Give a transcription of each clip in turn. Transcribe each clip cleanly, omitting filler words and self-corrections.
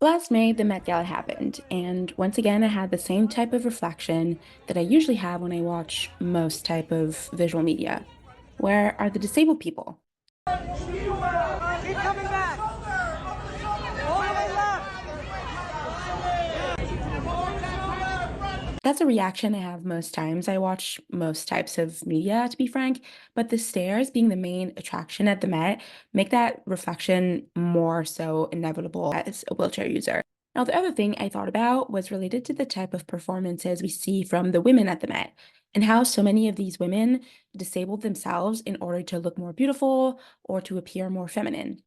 Last May, the Met Gala happened, and once again, I had the same type of reflection that I usually have when I watch most type of visual media. Where are the disabled people? Keep coming back. All the way left. That's a reaction I have most times I watch most types of media, to be frank, but the stairs being the main attraction at the Met make that reflection more so inevitable as a wheelchair user. Now, the other thing I thought about was related to the type of performances we see from the women at the Met and how so many of these women disabled themselves in order to look more beautiful or to appear more feminine.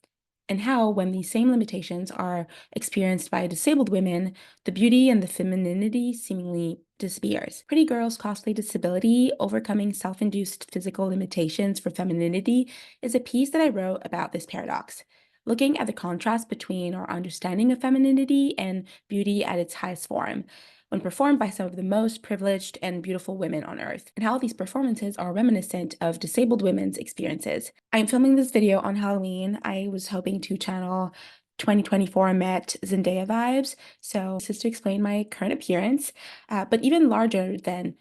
And how, when these same limitations are experienced by disabled women, the beauty and the femininity seemingly disappears. Pretty Girls Cosplay Disability, Overcoming Self-Induced Physical Limitations for Femininity is a piece that I wrote about this paradox, looking at the contrast between our understanding of femininity and beauty at its highest form, when performed by some of the most privileged and beautiful women on earth, and how these performances are reminiscent of disabled women's experiences. I'm filming this video on Halloween. I was hoping to channel 2024 Met Zendaya vibes, so this is to explain my current appearance, but even larger than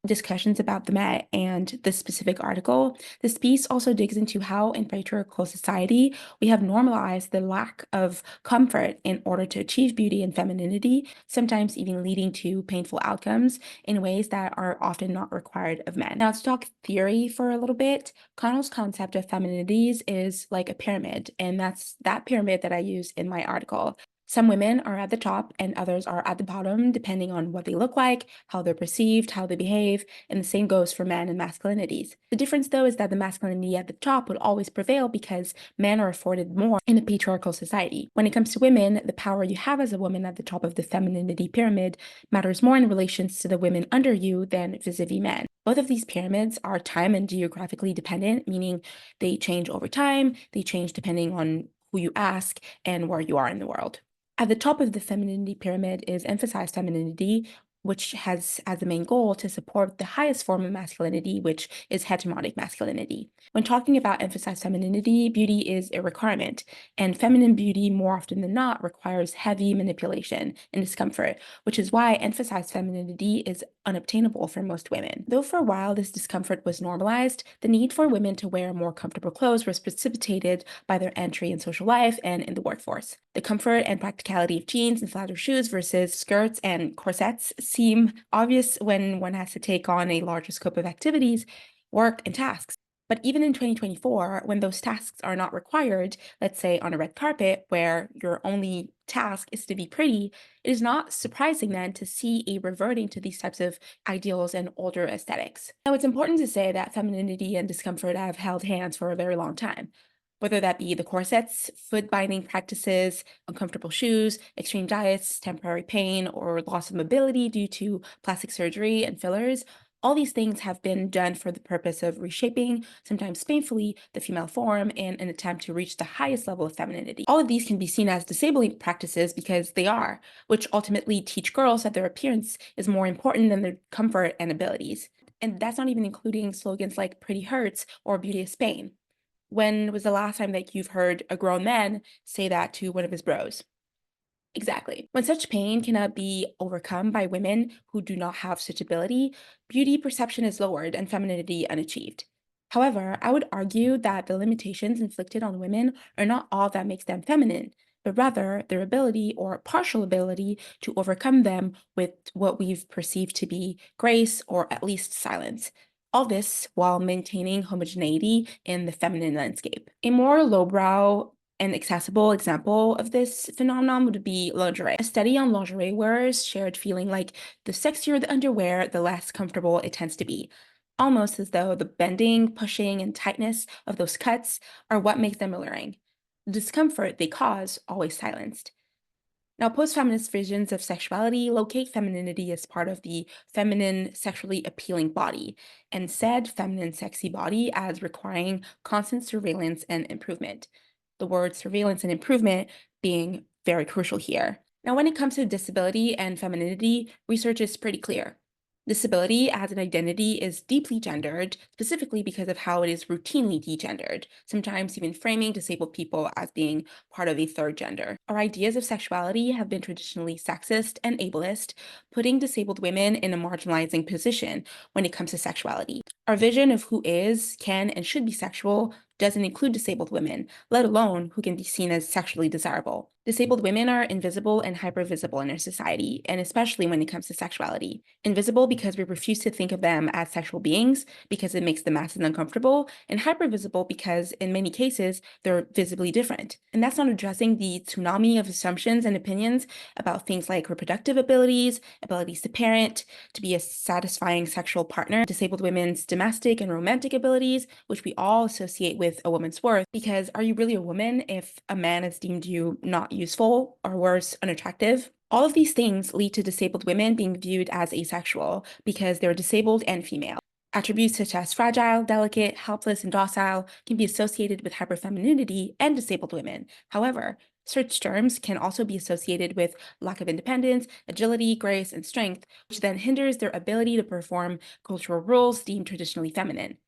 discussions about the Met and this specific article, this piece also digs into how in patriarchal society we have normalized the lack of comfort in order to achieve beauty and femininity, sometimes even leading to painful outcomes in ways that are often not required of men. Now, to talk theory for a little bit, Connell's concept of femininities is like a pyramid, and that's that pyramid that I use in my article. Some women are at the top and others are at the bottom, depending on what they look like, how they're perceived, how they behave, and the same goes for men and masculinities. The difference, though, is that the masculinity at the top would always prevail because men are afforded more in a patriarchal society. When it comes to women, the power you have as a woman at the top of the femininity pyramid matters more in relations to the women under you than vis-a-vis men. Both of these pyramids are time and geographically dependent, meaning they change over time, they change depending on who you ask and where you are in the world. At the top of the femininity pyramid is emphasized femininity, which has as the main goal to support the highest form of masculinity, which is hegemonic masculinity. When talking about emphasized femininity, beauty is a requirement, and feminine beauty more often than not requires heavy manipulation and discomfort, which is why emphasized femininity is unobtainable for most women. Though for a while this discomfort was normalized, the need for women to wear more comfortable clothes was precipitated by their entry in social life and in the workforce. The comfort and practicality of jeans and flatter shoes versus skirts and corsets seem obvious when one has to take on a larger scope of activities, work, and tasks. But even in 2024, when those tasks are not required, let's say on a red carpet where your only task is to be pretty, it is not surprising then to see a reverting to these types of ideals and older aesthetics. Now, it's important to say that femininity and discomfort have held hands for a very long time. Whether that be the corsets, foot binding practices, uncomfortable shoes, extreme diets, temporary pain, or loss of mobility due to plastic surgery and fillers, all these things have been done for the purpose of reshaping, sometimes painfully, the female form in an attempt to reach the highest level of femininity. All of these can be seen as disabling practices because they are, which ultimately teach girls that their appearance is more important than their comfort and abilities. And that's not even including slogans like pretty hurts or beauty is pain. When was the last time that you've heard a grown man say that to one of his bros? Exactly. When such pain cannot be overcome by women who do not have such ability, beauty perception is lowered and femininity unachieved. However, I would argue that the limitations inflicted on women are not all that makes them feminine, but rather their ability or partial ability to overcome them with what we've perceived to be grace or at least silence. All this while maintaining homogeneity in the feminine landscape. A more lowbrow and accessible example of this phenomenon would be lingerie. A study on lingerie wearers shared feeling like the sexier the underwear, the less comfortable it tends to be, almost as though the bending, pushing, and tightness of those cuts are what makes them alluring. The discomfort they cause always silenced. Now, post-feminist visions of sexuality locate femininity as part of the feminine, sexually appealing body, and said feminine, sexy body as requiring constant surveillance and improvement. The words surveillance and improvement being very crucial here. Now, when it comes to disability and femininity, research is pretty clear. Disability as an identity is deeply gendered, specifically because of how it is routinely degendered, sometimes even framing disabled people as being part of a third gender. Our ideas of sexuality have been traditionally sexist and ableist, putting disabled women in a marginalizing position when it comes to sexuality. Our vision of who is, can, and should be sexual doesn't include disabled women, let alone who can be seen as sexually desirable. Disabled women are invisible and hypervisible in our society, and especially when it comes to sexuality. Invisible because we refuse to think of them as sexual beings because it makes the masses uncomfortable, and hypervisible because in many cases they're visibly different. And that's not addressing the tsunami of assumptions and opinions about things like reproductive abilities, abilities to parent, to be a satisfying sexual partner, disabled women's domestic and romantic abilities, which we all associate with a woman's worth. Because are you really a woman if a man has deemed you not useful or worse, unattractive? All of these things lead to disabled women being viewed as asexual because they're disabled and female. Attributes such as fragile, delicate, helpless, and docile can be associated with hyperfemininity and disabled women. However, such terms can also be associated with lack of independence, agility, grace, and strength, which then hinders their ability to perform cultural roles deemed traditionally feminine.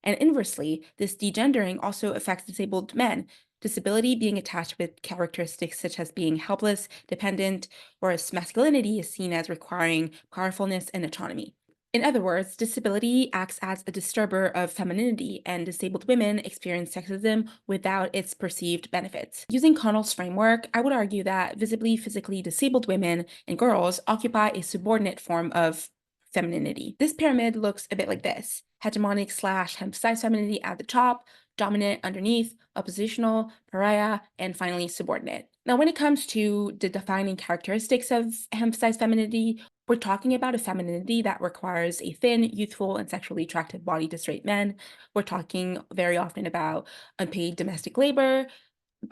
And inversely, this degendering also affects disabled men, disability being attached with characteristics such as being helpless, dependent, whereas masculinity is seen as requiring powerfulness and autonomy. In other words, disability acts as a disturber of femininity, and disabled women experience sexism without its perceived benefits. Using Connell's framework, I would argue that visibly physically disabled women and girls occupy a subordinate form of femininity. This pyramid looks a bit like this: hegemonic / emphasized femininity at the top, dominant underneath, oppositional, pariah, and finally subordinate. Now, when it comes to the defining characteristics of emphasized femininity, we're talking about a femininity that requires a thin, youthful, and sexually attractive body to straight men. We're talking very often about unpaid domestic labor,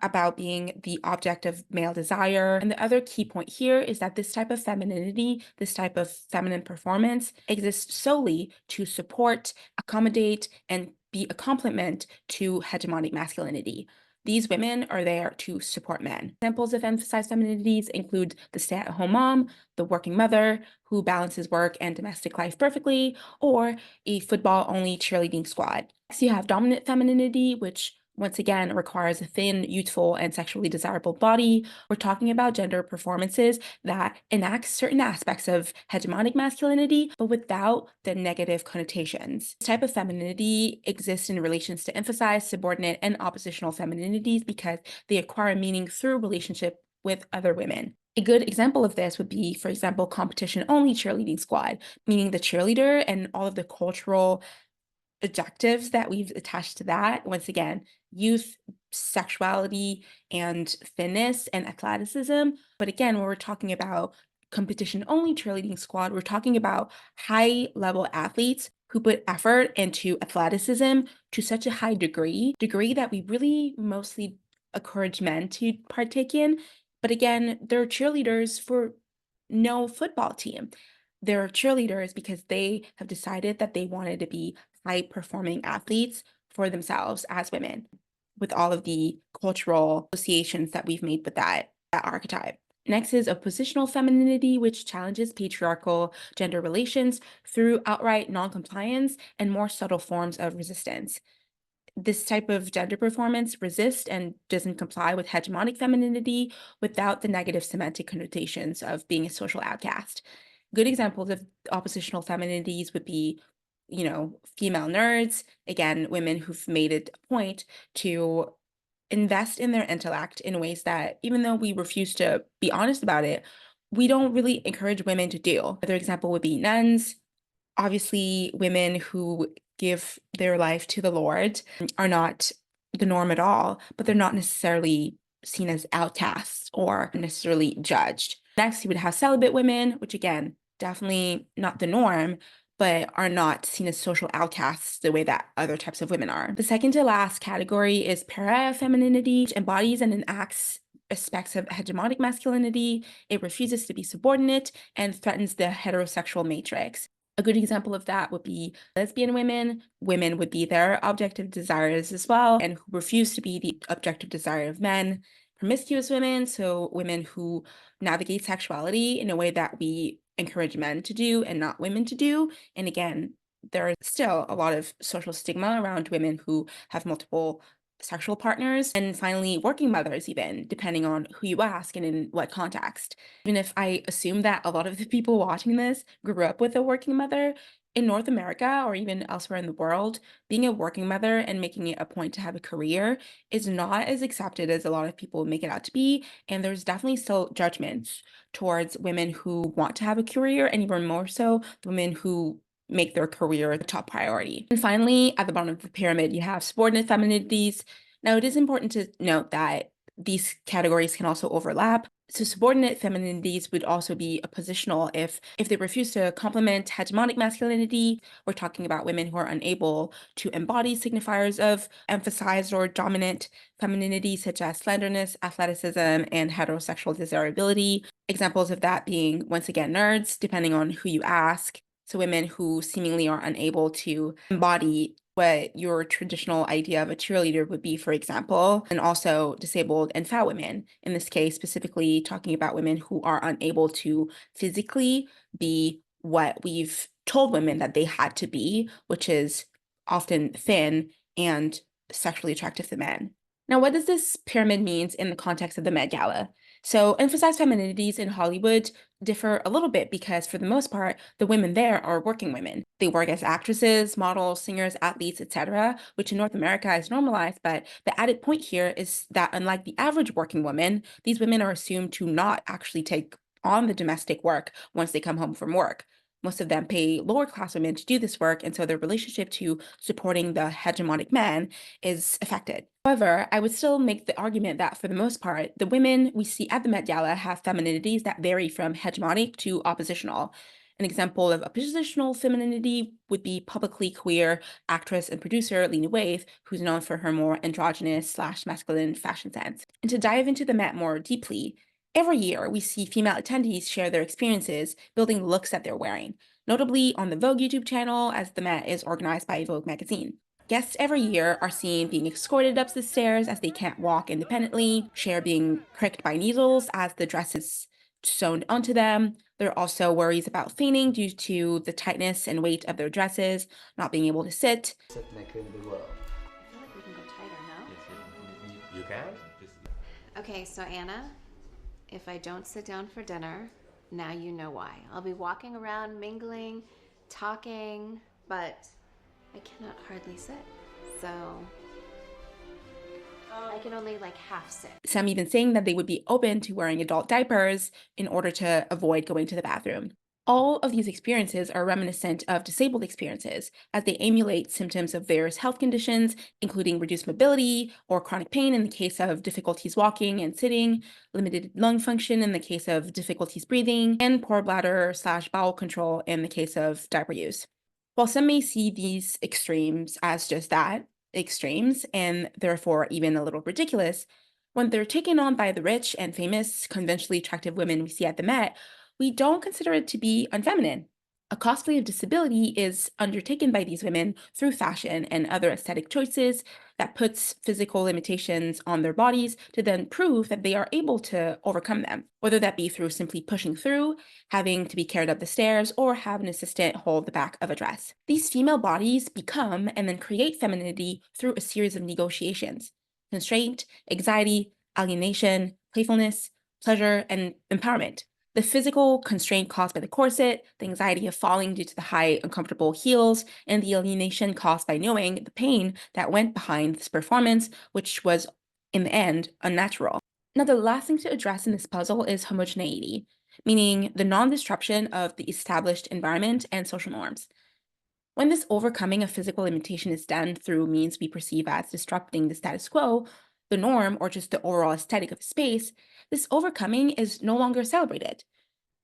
about being the object of male desire. And the other key point here is that this type of femininity, this type of feminine performance exists solely to support, accommodate, and be a complement to hegemonic masculinity. These women are there to support men. Examples of emphasized femininities include the stay-at-home mom, the working mother who balances work and domestic life perfectly, or a football-only cheerleading squad. Next, you have dominant femininity, which once again requires a thin, youthful, and sexually desirable body. We're talking about gender performances that enact certain aspects of hegemonic masculinity, but without the negative connotations. This type of femininity exists in relations to emphasized, subordinate, and oppositional femininities because they acquire meaning through relationship with other women. A good example of this would be, for example, competition-only cheerleading squad, meaning the cheerleader and all of the cultural adjectives that we've attached to that. Once again, youth, sexuality, and thinness and athleticism. But again, when we're talking about competition only cheerleading squad, we're talking about high level athletes who put effort into athleticism to such a high degree that we really mostly encourage men to partake in. But again, they're cheerleaders for no football team. They're cheerleaders because they have decided that they wanted to be high performing athletes for themselves as women, with all of the cultural associations that we've made with that archetype. Next is oppositional femininity, which challenges patriarchal gender relations through outright non-compliance and more subtle forms of resistance. This type of gender performance resists and doesn't comply with hegemonic femininity without the negative semantic connotations of being a social outcast. Good examples of oppositional femininities would be, female nerds, again, women who've made it a point to invest in their intellect in ways that, even though we refuse to be honest about it, we don't really encourage women to do. Another example would be nuns. Obviously, women who give their life to the Lord are not the norm at all, but they're not necessarily seen as outcasts or necessarily judged. Next, you would have celibate women, which again, definitely not the norm, but are not seen as social outcasts the way that other types of women are. The second to last category is pariah femininity, which embodies and enacts aspects of hegemonic masculinity. It refuses to be subordinate and threatens the heterosexual matrix. A good example of that would be lesbian women. Women would be their objective desires as well, and who refuse to be the objective desire of men. Promiscuous women, so women who navigate sexuality in a way that we encourage men to do and not women to do. And again, there is still a lot of social stigma around women who have multiple sexual partners. And finally, working mothers, even depending on who you ask and in what context. Even if I assume that a lot of the people watching this grew up with a working mother, in North America or even elsewhere in the world, being a working mother and making it a point to have a career is not as accepted as a lot of people make it out to be. And there's definitely still judgments towards women who want to have a career, and even more so, women who make their career the top priority. And finally, at the bottom of the pyramid, you have subordinate femininities. Now, it is important to note that these categories can also overlap. So subordinate femininities would also be a positional if they refuse to complement hegemonic masculinity. We're talking about women who are unable to embody signifiers of emphasized or dominant femininity, such as slenderness, athleticism, and heterosexual desirability. Examples of that being, once again, nerds, depending on who you ask. So women who seemingly are unable to embody what your traditional idea of a cheerleader would be, for example, and also disabled and fat women. In this case, specifically talking about women who are unable to physically be what we've told women that they had to be, which is often thin and sexually attractive to men. Now, what does this pyramid mean in the context of the Met Gala? So, emphasized femininities in Hollywood differ a little bit because, for the most part, the women there are working women. They work as actresses, models, singers, athletes, etc., which in North America is normalized. But the added point here is that, unlike the average working woman, these women are assumed to not actually take on the domestic work once they come home from work. Most of them pay lower class women to do this work, and so their relationship to supporting the hegemonic man is affected. However, I would still make the argument that for the most part, the women we see at the Met Gala have femininities that vary from hegemonic to oppositional. An example of oppositional femininity would be publicly queer actress and producer Lena Waithe, who's known for her more androgynous / masculine fashion sense. And to dive into the Met more deeply, every year we see female attendees share their experiences building the looks that they're wearing, notably on the Vogue YouTube channel, as the Met is organized by Vogue magazine. Guests every year are seen being escorted up the stairs as they can't walk independently, share being pricked by needles as the dress is sewn onto them. There are also worries about fainting due to the tightness and weight of their dresses, not being able to sit. Sit neck in the world. I feel like we can go tighter, no? Yes, you can. Okay, so Anna, if I don't sit down for dinner, now you know why. I'll be walking around, mingling, talking, but I cannot hardly sit. So I can only like half sit. Some even saying that they would be open to wearing adult diapers in order to avoid going to the bathroom. All of these experiences are reminiscent of disabled experiences, as they emulate symptoms of various health conditions, including reduced mobility or chronic pain in the case of difficulties walking and sitting, limited lung function in the case of difficulties breathing, and poor bladder / bowel control in the case of diaper use. While some may see these extremes as just that, extremes, and therefore even a little ridiculous, when they're taken on by the rich and famous, conventionally attractive women we see at the Met, we don't consider it to be unfeminine. A cosplay of disability is undertaken by these women through fashion and other aesthetic choices that puts physical limitations on their bodies to then prove that they are able to overcome them, whether that be through simply pushing through, having to be carried up the stairs, or have an assistant hold the back of a dress. These female bodies become and then create femininity through a series of negotiations: constraint, anxiety, alienation, playfulness, pleasure, and empowerment. The physical constraint caused by the corset, the anxiety of falling due to the high, uncomfortable heels, and the alienation caused by knowing the pain that went behind this performance, which was, in the end, unnatural. Now, the last thing to address in this puzzle is homogeneity, meaning the non-disruption of the established environment and social norms. When this overcoming of physical limitation is done through means we perceive as disrupting the status quo, the norm, or just the overall aesthetic of a space, this overcoming is no longer celebrated.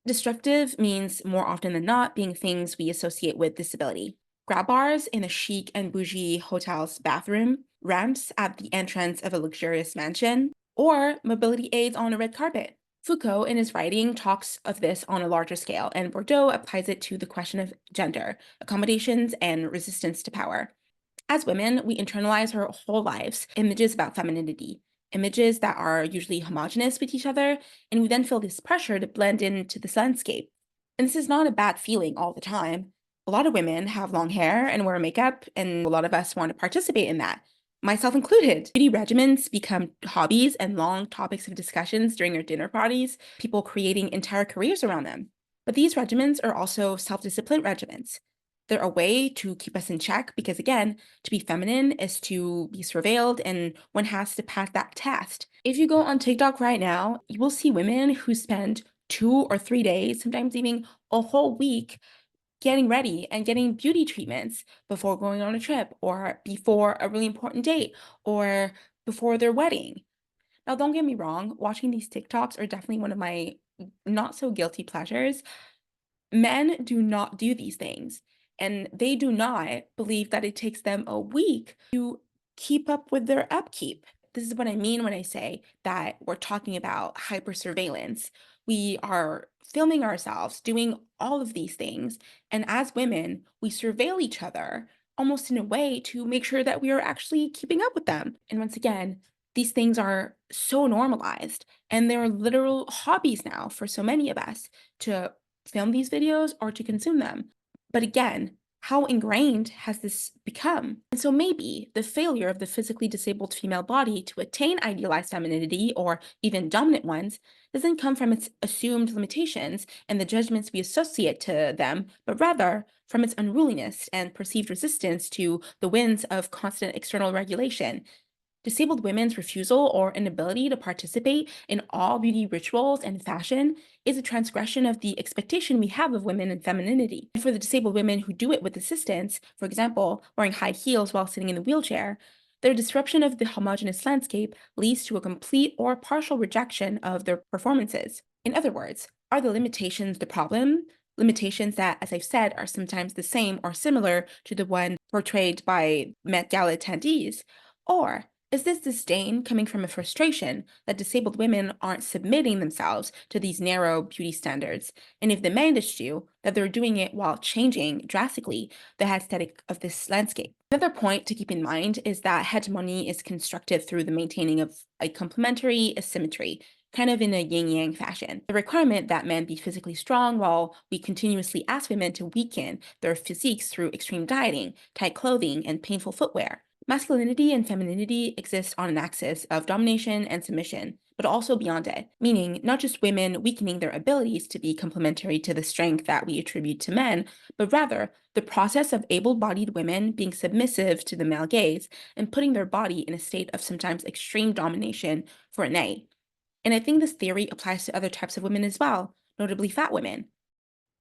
Disruptive means more often than not being things we associate with disability. Grab bars in a chic and bougie hotel's bathroom, ramps at the entrance of a luxurious mansion, or mobility aids on a red carpet. Foucault, in his writing, talks of this on a larger scale, and Bourdieu applies it to the question of gender, accommodations, and resistance to power. As women, we internalize our whole lives images about femininity, images that are usually homogenous with each other, and we then feel this pressure to blend into this landscape. And this is not a bad feeling all the time. A lot of women have long hair and wear makeup, and a lot of us want to participate in that, myself included. Beauty regimens become hobbies and long topics of discussions during our dinner parties, people creating entire careers around them. But these regimens are also self-discipline regimens. They're a way to keep us in check because, again, to be feminine is to be surveilled and one has to pass that test. If you go on TikTok right now, you will see women who spend 2 or 3 days, sometimes even a whole week, getting ready and getting beauty treatments before going on a trip or before a really important date or before their wedding. Now, don't get me wrong, watching these TikToks are definitely one of my not so guilty pleasures. Men do not do these things, and they do not believe that it takes them a week to keep up with their upkeep. This is what I mean when I say that we're talking about hypersurveillance. We are filming ourselves doing all of these things, and as women, we surveil each other almost in a way to make sure that we are actually keeping up with them. And once again, these things are so normalized, and they're literal hobbies now for so many of us to film these videos or to consume them. But again, how ingrained has this become? And so maybe the failure of the physically disabled female body to attain idealized femininity or even dominant ones doesn't come from its assumed limitations and the judgments we associate to them, but rather from its unruliness and perceived resistance to the winds of constant external regulation. Disabled women's refusal or inability to participate in all beauty rituals and fashion is a transgression of the expectation we have of women and femininity. And for the disabled women who do it with assistance, for example, wearing high heels while sitting in the wheelchair, their disruption of the homogeneous landscape leads to a complete or partial rejection of their performances. In other words, are the limitations the problem? Limitations that, as I've said, are sometimes the same or similar to the one portrayed by Met Gala attendees? Or is this disdain coming from a frustration that disabled women aren't submitting themselves to these narrow beauty standards? And if they managed to, that they're doing it while changing drastically the aesthetic of this landscape. Another point to keep in mind is that hegemony is constructed through the maintaining of a complementary asymmetry, kind of in a yin-yang fashion. The requirement that men be physically strong while we continuously ask women to weaken their physiques through extreme dieting, tight clothing, and painful footwear. Masculinity and femininity exist on an axis of domination and submission, but also beyond it, meaning not just women weakening their abilities to be complementary to the strength that we attribute to men, but rather the process of able-bodied women being submissive to the male gaze and putting their body in a state of sometimes extreme domination for an A. And I think this theory applies to other types of women as well, notably fat women.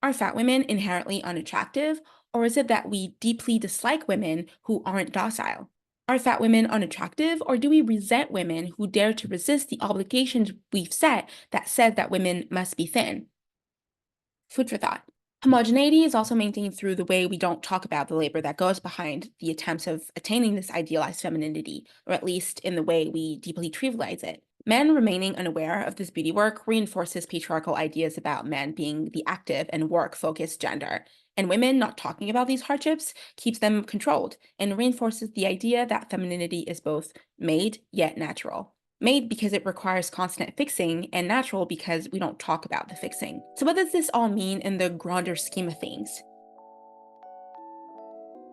Are fat women inherently unattractive, or is it that we deeply dislike women who aren't docile? Are fat women unattractive, or do we resent women who dare to resist the obligations we've set that said that women must be thin? Food for thought. Homogeneity is also maintained through the way we don't talk about the labor that goes behind the attempts of attaining this idealized femininity, or at least in the way we deeply trivialize it. Men remaining unaware of this beauty work reinforces patriarchal ideas about men being the active and work-focused gender, and women not talking about these hardships keeps them controlled and reinforces the idea that femininity is both made yet natural. Made because it requires constant fixing, and natural because we don't talk about the fixing. So what does this all mean in the grander scheme of things?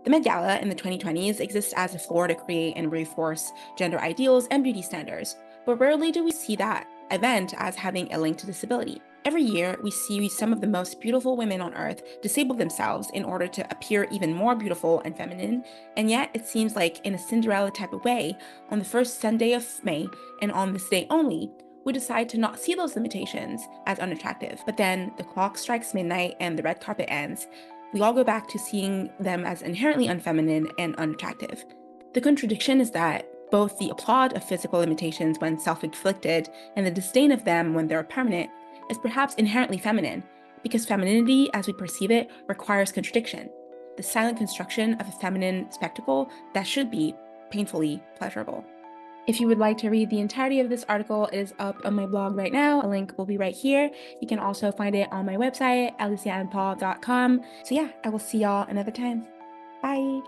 The Met Gala in the 2020s exists as a floor to create and reinforce gender ideals and beauty standards, but rarely do we see that event as having a link to disability. Every year, we see some of the most beautiful women on earth disable themselves in order to appear even more beautiful and feminine, and yet it seems like in a Cinderella type of way, on the first Sunday of May, and on this day only, we decide to not see those limitations as unattractive. But then the clock strikes midnight and the red carpet ends. We all go back to seeing them as inherently unfeminine and unattractive. The contradiction is that both the applaud of physical limitations when self-inflicted and the disdain of them when they're permanent is perhaps inherently feminine, because femininity as we perceive it requires contradiction, the silent construction of a feminine spectacle that should be painfully pleasurable. If you would like to read the entirety of this article, it is up on my blog right now. A link will be right here. You can also find it on my website, aliciaandpaul.com. So yeah, I will see y'all another time. Bye!